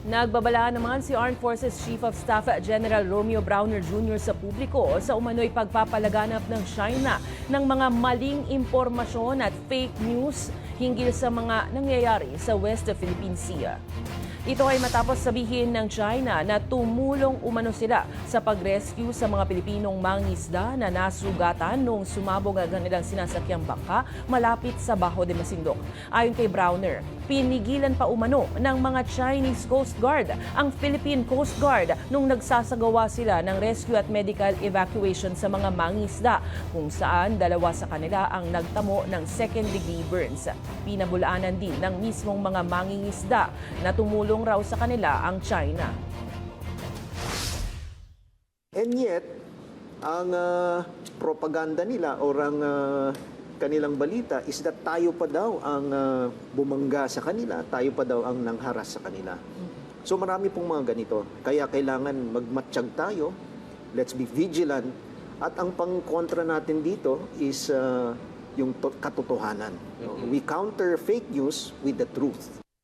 Nagbabala naman si Armed Forces Chief of Staff General Romeo Browner Jr. sa publiko sa umano'y pagpapalaganap ng China ng mga maling impormasyon at fake news hinggil sa mga nangyayari sa West Philippine Sea. Ito ay matapos sabihin ng China na tumulong umano sila sa pag-rescue sa mga Pilipinong mangingisda na nasugatan noong sumabog ang kanilang sinasakyang bangka malapit sa Bajo de Masinloc. Ayon kay Browner, pinigilan pa umano ng mga Chinese Coast Guard ang Philippine Coast Guard nung nagsasagawa sila ng rescue at medical evacuation sa mga mangingisda, kung saan dalawa sa kanila ang nagtamo ng second-degree burns. Pinabulaanan din ng mismong mga mangingisda na tumulong raw sa kanila ang China. And yet, ang propaganda nila o ang kanilang balita is that tayo pa daw ang bumangga sa kanila, tayo pa daw ang nangharas sa kanila. So marami pong mga ganito. Kaya kailangan magmatsyag tayo, let's be vigilant, at ang pangkontra natin dito is yung katotohanan. We counter fake news with the truth.